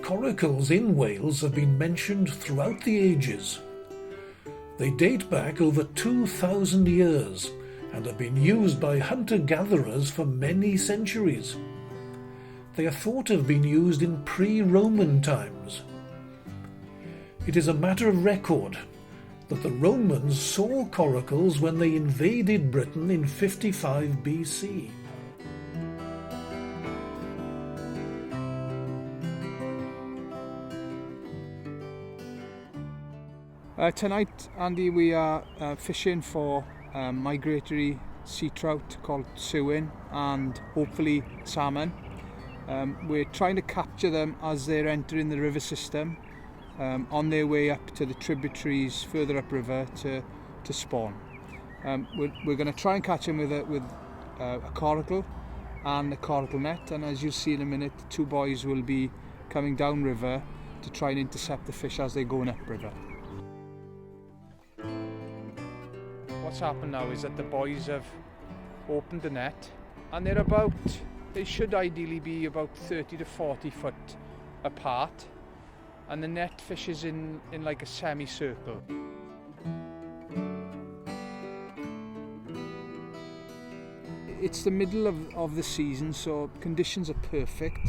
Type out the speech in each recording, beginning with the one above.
Coracles in Wales have been mentioned throughout the ages. They date back over 2,000 years and have been used by hunter-gatherers for many centuries. They are thought to have been used in pre-Roman times. It is a matter of record that the Romans saw coracles when they invaded Britain in 55 BC. Tonight, Andy, we are fishing for migratory sea trout called suin and hopefully salmon. We're trying to capture them as they're entering the river system on their way up to the tributaries further upriver to spawn. We're going to try and catch them with a coracle and a coracle net, and as you'll see in a minute, the two boys will be coming down river to try and intercept the fish as they're going upriver. What's happened now is that the boys have opened the net, and they should ideally be about 30 to 40 foot apart, and the net fishes in like a semicircle. It's the middle of the season, so conditions are perfect.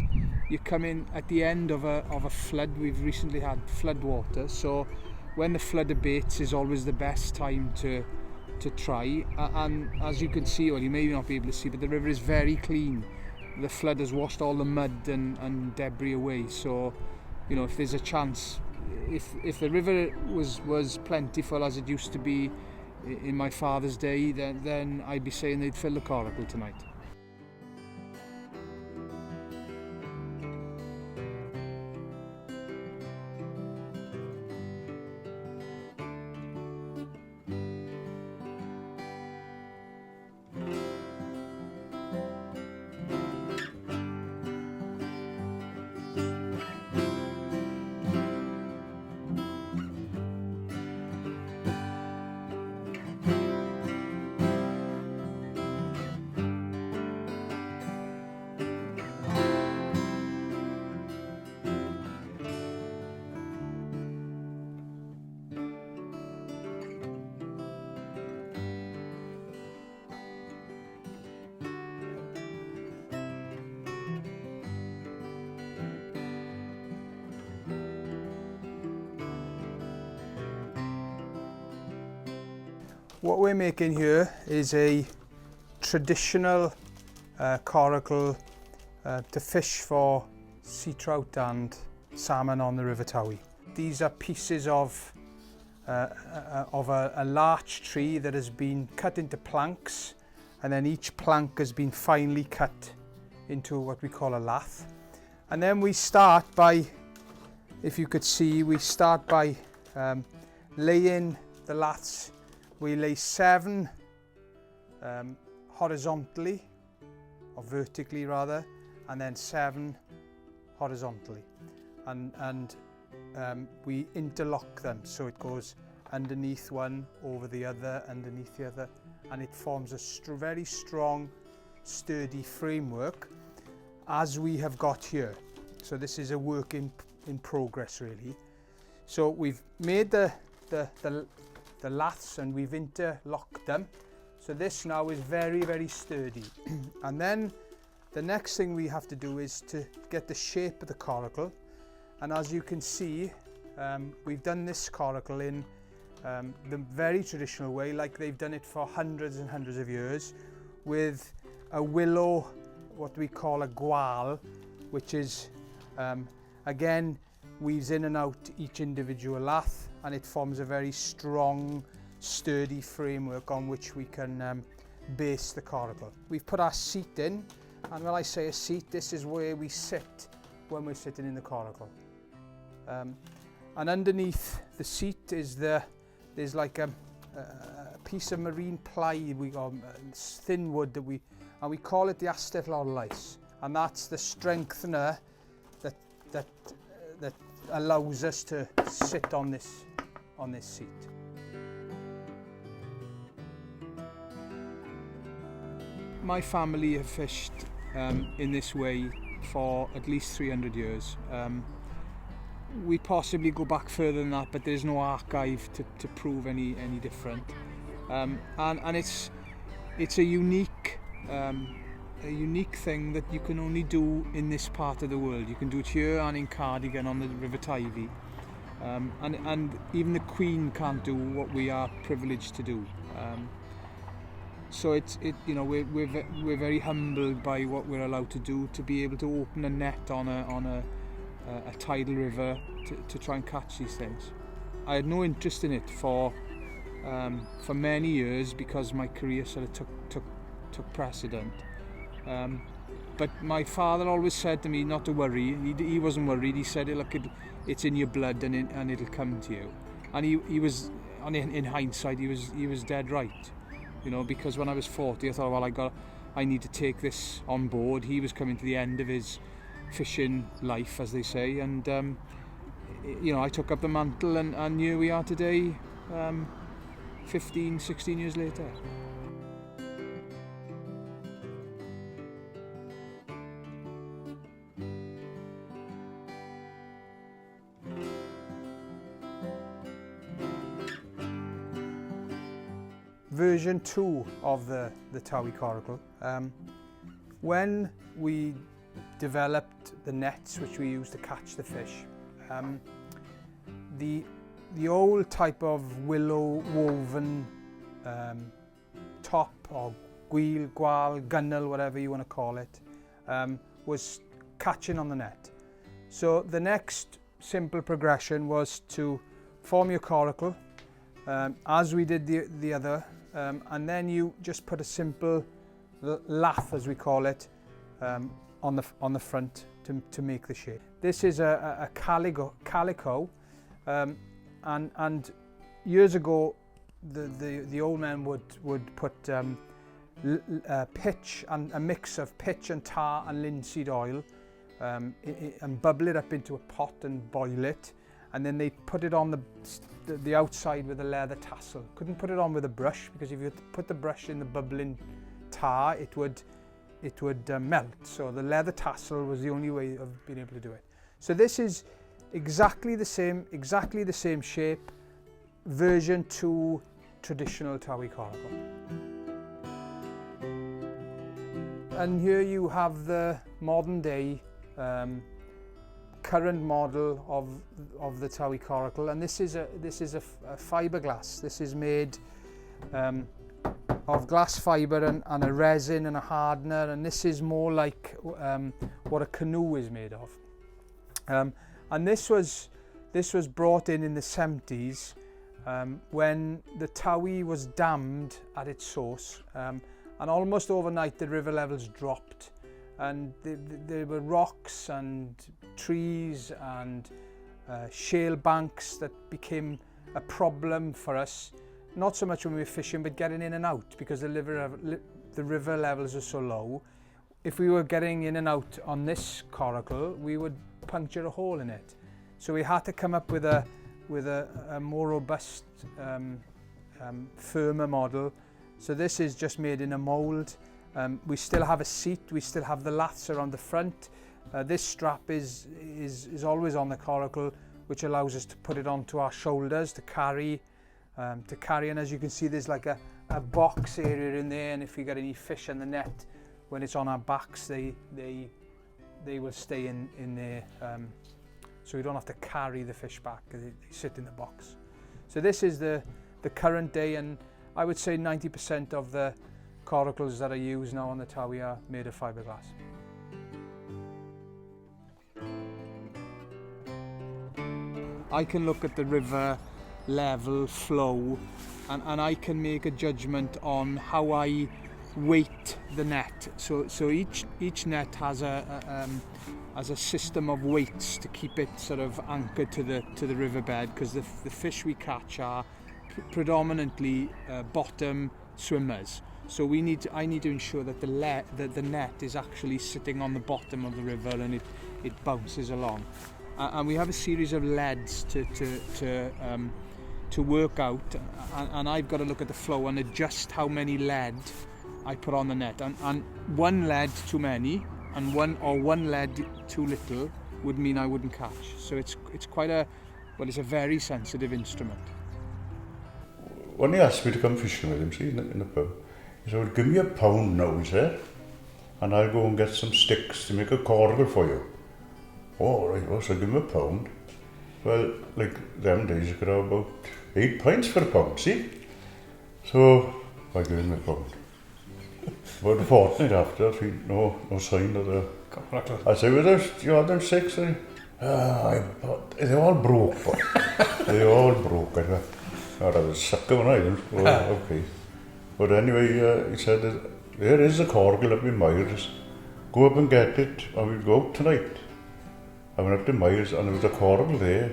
You come in at the end of a flood. We've recently had flood water, so when the flood abates is always the best time to try, and as you can see, or you may not be able to see, but the river is very clean. The flood has washed all the mud and debris away, so you know, if there's a chance, if the river was plentiful as it used to be in my father's day, then I'd be saying they'd fill the coracle tonight. What we're making here is a traditional coracle to fish for sea trout and salmon on the River Towy. These are pieces of a larch tree that has been cut into planks, and then each plank has been finely cut into what we call a lath. And then we start by, if you could see, we start by laying the laths. We lay 7 horizontally, or vertically rather, and then 7 horizontally. And we interlock them, so it goes underneath one, over the other, underneath the other, and it forms a very strong, sturdy framework, as we have got here. So this is a work in progress, really. So we've made the laths and we've interlocked them. So this now is very, very sturdy. And then the next thing we have to do is to get the shape of the coracle. And as you can see, we've done this coracle in the very traditional way, like they've done it for hundreds and hundreds of years, with a willow, what we call a gwal, which is, again, weaves in and out each individual lath, and it forms a very strong, sturdy framework on which we can base the coracle. We've put our seat in, and when I say a seat, this is where we sit when we're sitting in the coracle. And underneath the seat is there's like a piece of marine ply, we got thin wood that we call it the asteddfodlais, and that's the strengthener that allows us to sit on this seat. My family have fished in this way for at least 300 years. we possibly go back further than that, but there's no archive to prove any different. And it's a unique thing that you can only do in this part of the world. You can do it here and in Cardigan on the River Teifi. And even the Queen can't do what we are privileged to do. So we're very humbled by what we're allowed to do, to be able to open a net on a tidal river to try and catch these things. I had no interest in it for many years because my career sort of took precedent. But my father always said to me not to worry. He wasn't worried. He said, look, it's in your blood and it'll come to you. And he was, in hindsight, he was dead right. Because when I was 40, I thought, well, I need to take this on board. He was coming to the end of his fishing life, as they say, and I took up the mantle, and here we are today, 16 years later. Version 2 of the Towie Coracle. When we developed the nets which we use to catch the fish, the old type of willow woven top or gwal, gunnel, whatever you want to call it, was catching on the net. So the next simple progression was to form your coracle, as we did the other, and then you just put a simple lath, as we call it, on the front to make the shape. This is a calico, and years ago the old men would put pitch, and a mix of pitch and tar and linseed oil, and bubble it up into a pot and boil it, and then they put it on the outside with a leather tassel. Couldn't put it on with a brush, because if you put the brush in the bubbling tar, it would melt. So the leather tassel was the only way of being able to do it. So this is exactly the same shape, version 2 traditional Towie Coracle. And here you have the modern day current model of the Towie Coracle, and this is a fiberglass. This is made of glass fibre and a resin and a hardener, and this is more like what a canoe is made of. And this was brought in the 70s, when the Towie was dammed at its source, and almost overnight the river levels dropped, and there were rocks and trees and shale banks that became a problem for us. Not so much when we were fishing, but getting in and out, because the river levels are so low. If we were getting in and out on this coracle, we would puncture a hole in it. So we had to come up with a more robust, firmer model. So this is just made in a mould. We still have a seat. We still have the laths around the front. This strap is always on the coracle, which allows us to put it onto our shoulders to carry. And as you can see, there's like a box area in there, and if we get any fish in the net, when it's on our backs, they will stay in there, so we don't have to carry the fish back. They sit in the box. So this is the current day, and I would say 90% of the coracles that are used now on the Towie are made of fiberglass. I can look at the river level, flow, and I can make a judgment on how I weight the net. So each net has a system of weights to keep it sort of anchored to the riverbed, because the fish we catch are predominantly bottom swimmers. So I need to ensure that the net is actually sitting on the bottom of the river, and it bounces along. And we have a series of leads to work out, and I've got to look at the flow and adjust how many lead I put on the net. And one lead too many, and one lead too little would mean I wouldn't catch. So it's quite a, well, it's a very sensitive instrument. When he asked me to come fishing with him, see, in the pub, he said, well, give me £1 now, he said, and I'll go and get some sticks to make a coracle for you. Oh, right, well, so give me £1. Well, like them days, you could have about 8 pints for £1, see? So, I gave him £1. About a fortnight after, see, no sign of the... Coracle. I said, well, you had them six, eh? They all broke, but they all broke. I said, oh, that was sucker when I didn't. Oh, okay. But anyway, he said, there is a coracle up in Myers. Go up and get it, and we'll go out tonight. I went up to Myers, and there was a coracle there.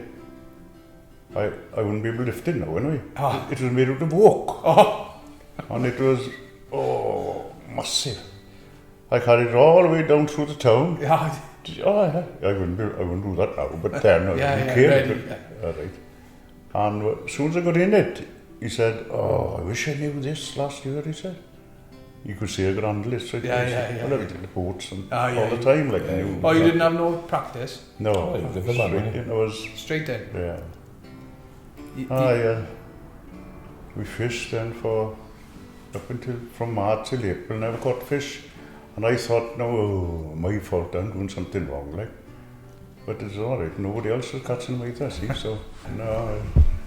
I wouldn't be able to lift it now, anyway. It was made out of oak. And it was, massive. I carried it all the way down through the town. Yeah. I wouldn't do that now, but then I didn't care. Right. And as soon as I got in it, he said, I wish I knew this last year, he said. You could see a grand list. Well, I did the boats and all the time. Like you didn't have no practice? No, Straight in? Yeah. We fished then for up until from March till April, never caught fish. And I thought, no, my fault, I'm doing something wrong, like. But it's all right, nobody else was catching them either, see, so, no.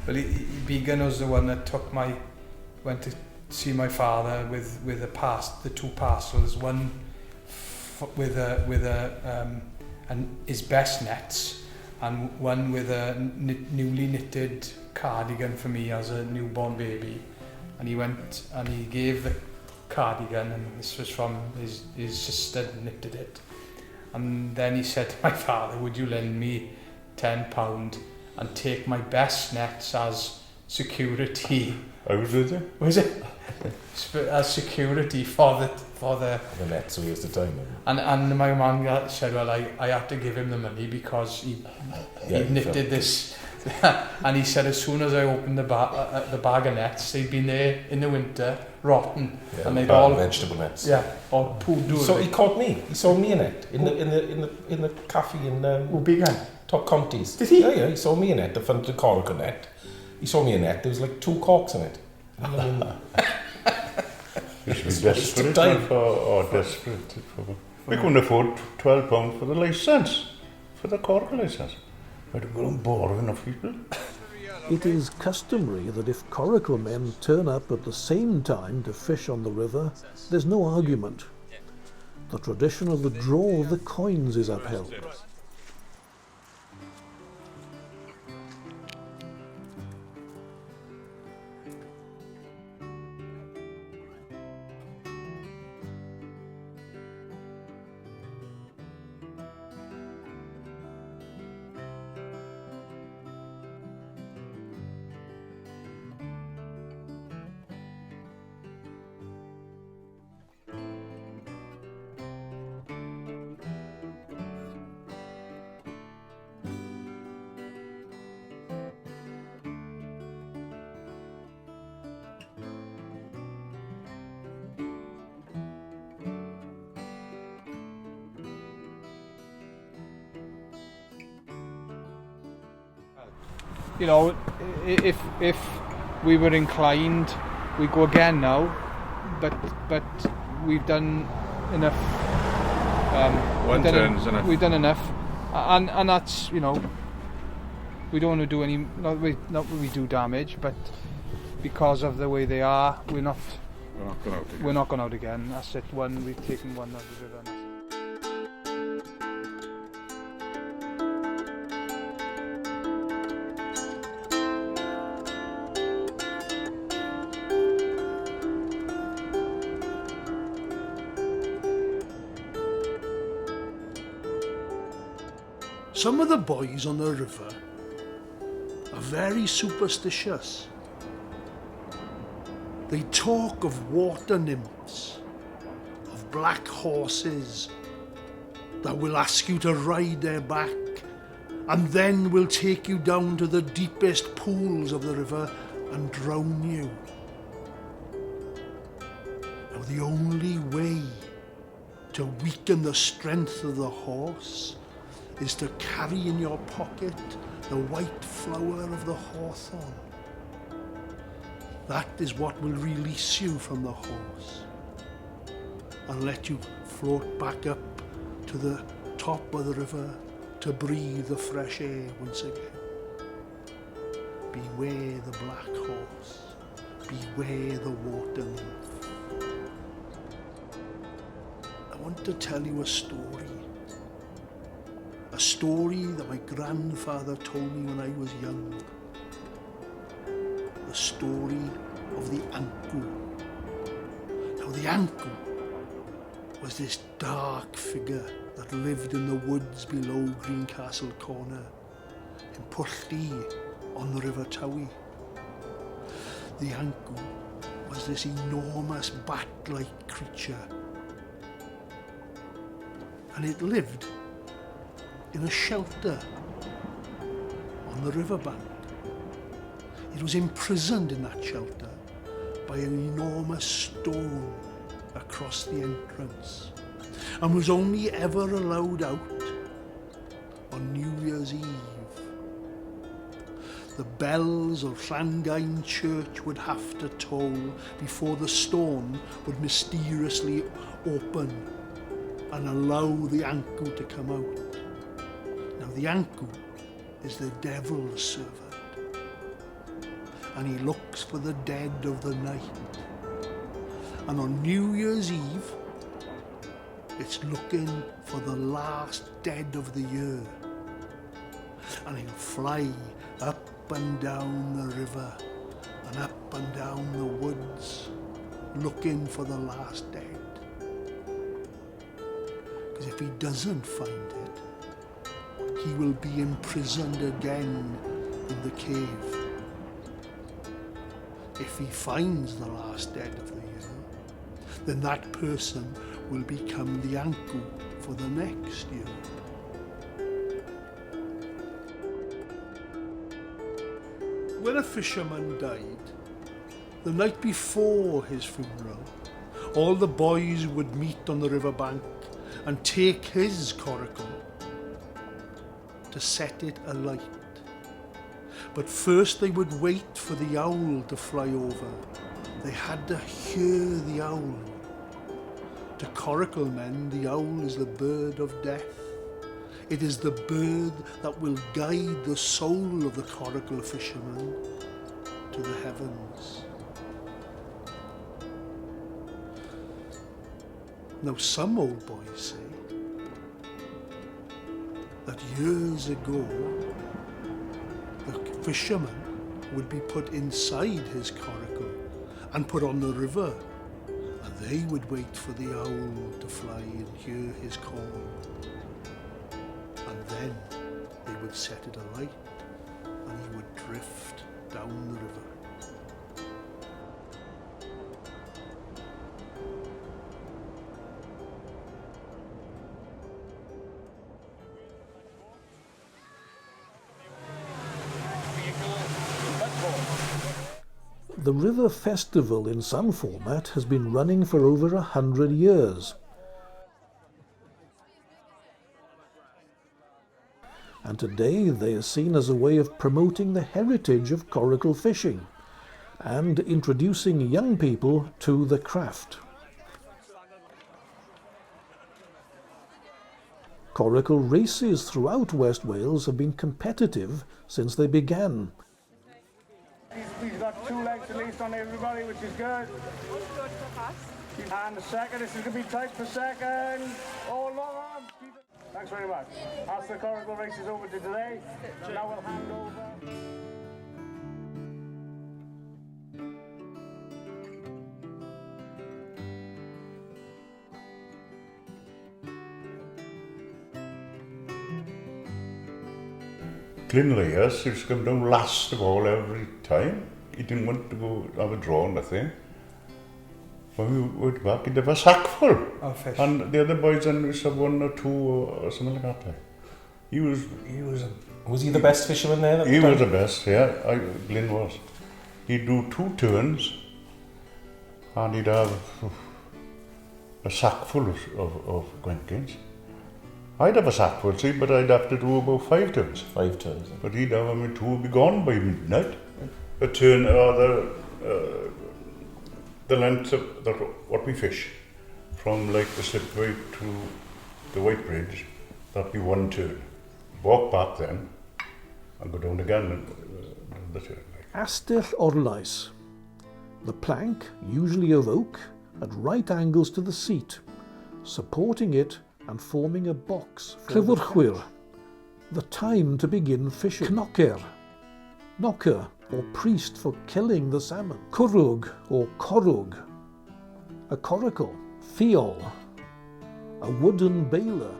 Well, Began was the one that went to see my father with the two parcels, one with his best nets, and one with a newly knitted cardigan for me as a newborn baby. And he went and he gave the cardigan, and this was from his sister knitted it. And then he said to my father, would you lend me £10 and take my best nets as security? I was with you. Was it? As security for the nets we used to time. And my mum said, well, I had to give him the money because he knitted this. And he said, as soon as I opened the bag of nets, they'd been there in the winter, rotten, and they'd all vegetable nets. Yeah, all pulled. So he caught me. He saw me in it in the cafe in Began Top Counties. Did he? Yeah. He saw me in it. The Coracle net. He saw me in it. There was like 2 corks in it. Desperate. We couldn't afford £12 for the licence, for the Coracle licence. I'd go and borrow enough people. It is customary that if coracle men turn up at the same time to fish on the river, there's no argument. The tradition of the draw of the coins is upheld. You know, if we were inclined, we'd go again now, but we've done enough. We've done enough, and that's, you know, we don't want to do any. Not that we do damage, but because of the way they are, we're not going out again. That's it. We've taken one out of the river. Some of the boys on the river are very superstitious. They talk of water nymphs, of black horses that will ask you to ride their back and then will take you down to the deepest pools of the river and drown you. Now, the only way to weaken the strength of the horse is to carry in your pocket the white flower of the hawthorn. That is what will release you from the horse and let you float back up to the top of the river to breathe the fresh air once again. Beware the black horse, beware the water nymph. I want to tell you a story that my grandfather told me when I was young. The story of the Anku. Now the Anku was this dark figure that lived in the woods below Greencastle Corner in Pwllheli on the River Towie. The Anku was this enormous bat-like creature, and it lived in a shelter on the riverbank. It was imprisoned in that shelter by an enormous stone across the entrance and was only ever allowed out on New Year's Eve. The bells of Llangain Church would have to toll before the stone would mysteriously open and allow the Anku to come out. Now the Anku is the devil's servant, and he looks for the dead of the night. And on New Year's Eve, it's looking for the last dead of the year. And he'll fly up and down the river and up and down the woods looking for the last dead. Because if he doesn't find it, he will be imprisoned again in the cave. If he finds the last dead of the year, then that person will become the Anku for the next year. When a fisherman died, the night before his funeral, all the boys would meet on the riverbank and take his coracle to set it alight. But first they would wait for the owl to fly over. They had to hear the owl. To coracle men, the owl is the bird of death. It is the bird that will guide the soul of the coracle fisherman to the heavens. Now some old boys say that years ago the fisherman would be put inside his coracle and put on the river, and they would wait for the owl to fly and hear his call, and then they would set it alight and he would drift down the river. The River Festival in some format has been running for over 100 years. And today they are seen as a way of promoting the heritage of coracle fishing and introducing young people to the craft. Coracle races throughout West Wales have been competitive since they began. He's got 2 legs at least on everybody, which is good. And the second, this is going to be tight for second. Oh, long arms. Thanks very much. That's the Coracle races over to today. Now we'll hand over. Glyn Reyes used to come down last of all every time. He didn't want to go have a draw or nothing. When we went back, he'd have a sack full. Of fish. And the other boys then used to have 1 or 2 or something like that. He was Was he the best fisherman there? He was the best, yeah. Glyn was. He'd do 2 turns and he'd have a sack full of Gwenkins. I'd have a sack, we'll see, but I'd have to do about 5 turns. 5 turns. But he'd have, I mean, 2 would be gone by midnight. A turn, the length of what we fish, from like the slipway to the White Bridge, that'd be 1 turn. Walk back then, and go down again and the turn. Astill orlais. The plank, usually of oak, at right angles to the seat, supporting it and forming a box. Clyfrchwyr. The time to begin fishing. Knocker. Knocker, or priest for killing the salmon. Corrug, or corrug. A coracle. Fiol. A wooden bailer.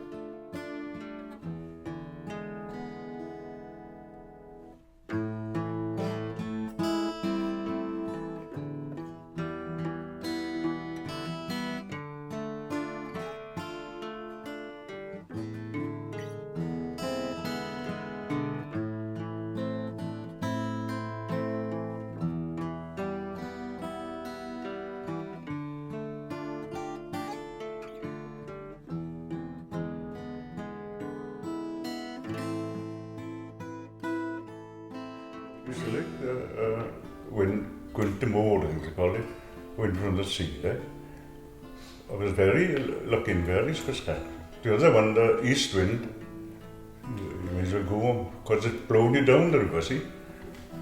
Used to like wind, Gwyntimor, as they call it, wind from the sea there. I was looking very suspect. The other one, the east wind, you may as well go, because it blowed you down the river, see?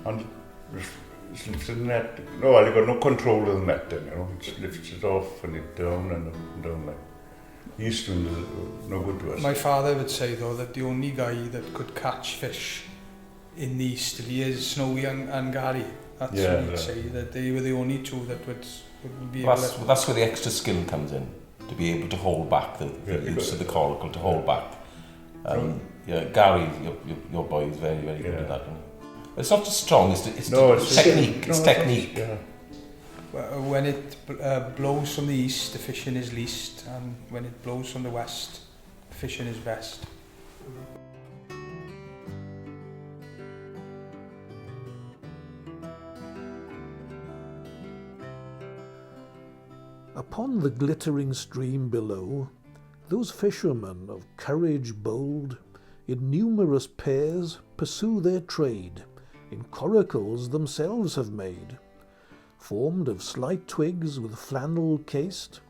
And it lifts the net. No, well, you've got no control of the net then, you know. It lifts it off and it down and up and down like. East wind is no good to us. My father would say, though, that the only guy that could catch fish in the easterly is Snowy and Gary. That's what he'd say, that they were the only two that would be able to... That's where the extra skill comes in, to be able to hold back the use of the coracle, to hold back. Gary, your boy, is very, very good at that. It's not just strong, it's technique. It's technique. Yeah. When it blows from the east, the fishing is least, and when it blows from the west, the fishing is best. Upon the glittering stream below, those fishermen of courage bold, in numerous pairs pursue their trade, in coracles themselves have made, formed of slight twigs with flannel cased,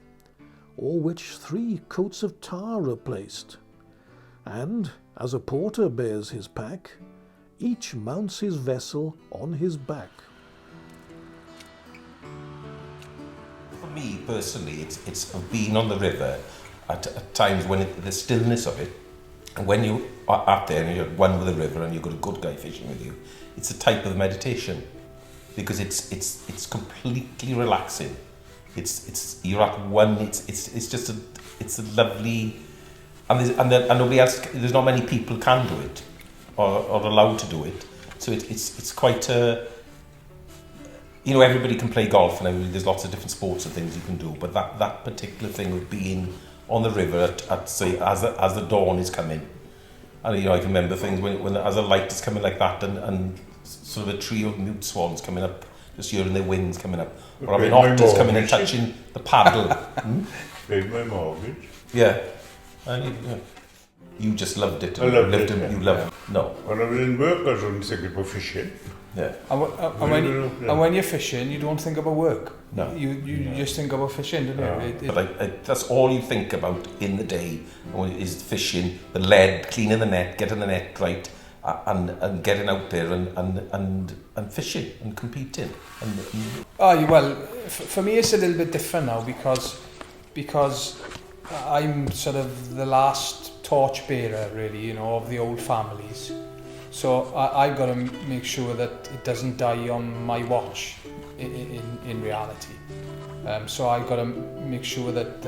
o'er which 3 coats of tar are placed, and, as a porter bears his pack, each mounts his vessel on his back. For me, personally, it's being on the river at times when the stillness of it, and when you are out there and you're one with the river and you've got a good guy fishing with you, it's a type of meditation. Because it's completely relaxing. You're at one. It's just a lovely, and nobody else. There's not many people can do it, or allowed to do it. So it's quite a. Everybody can play golf, and there's lots of different sports and things you can do. But that particular thing of being on the river at say as the dawn is coming, and I can remember things when as the light is coming like that, and sort of a trio of mute swans coming up, just hearing their wings coming up. Or having otters coming and touching the paddle. Paid my mortgage. Yeah. And you just loved it. I loved it. You loved it. No. When I was in work, I was only thinking about fishing. Yeah. And when you're fishing, you don't think about work. No. You just think about fishing, don't you? But that's all you think about in the day is fishing, the lead, cleaning the net, getting the net right, and getting out there and fishing and competing. Well, for me it's a little bit different now because I'm sort of the last torchbearer, really, of the old families. So I've got to make sure that it doesn't die on my watch in reality. So I've got to make sure that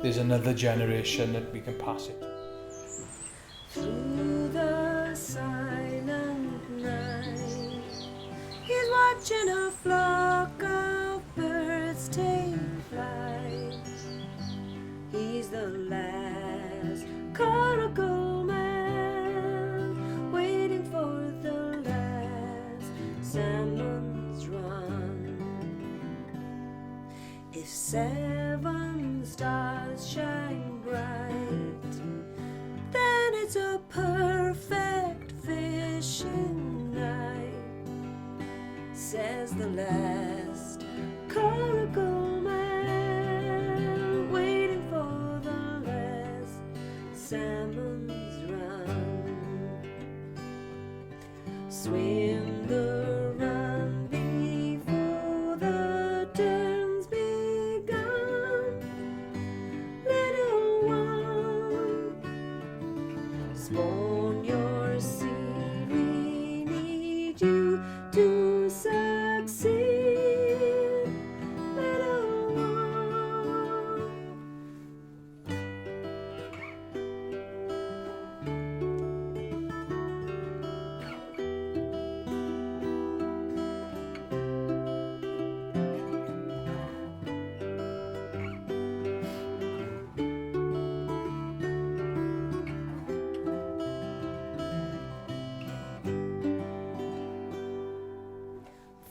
there's another generation that we can pass it. Through the silent night, he's watching a flock of birds take flight. He's the last coracle man, waiting for the last salmon's run. If 7 stars shine bright says the last Coracle man, waiting for the last salmon's run. Swim the run before the turn's begun, little one. Spawn your seed, we need you to succeed, little one.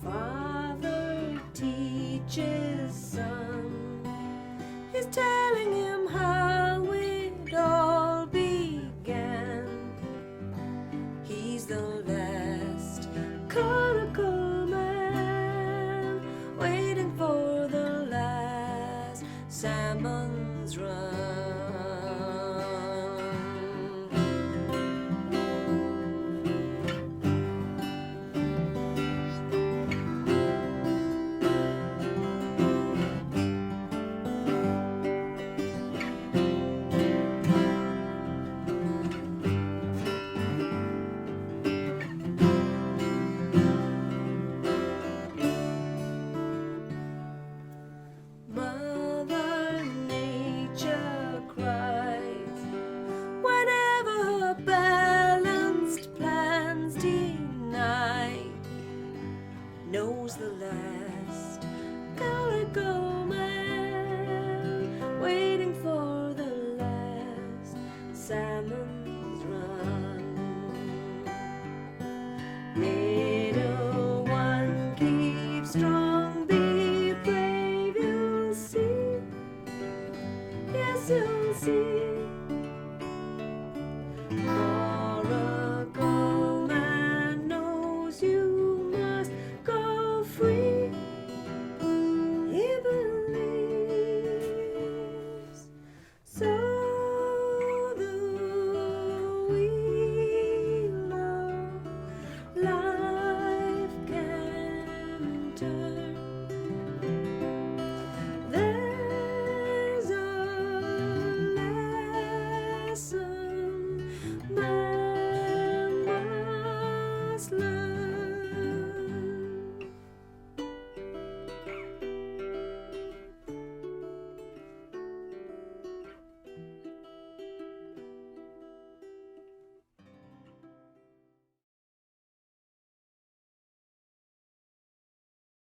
Father teaches son, he's telling him how it all began. He's the last Coracle man, waiting for the last salmon's run.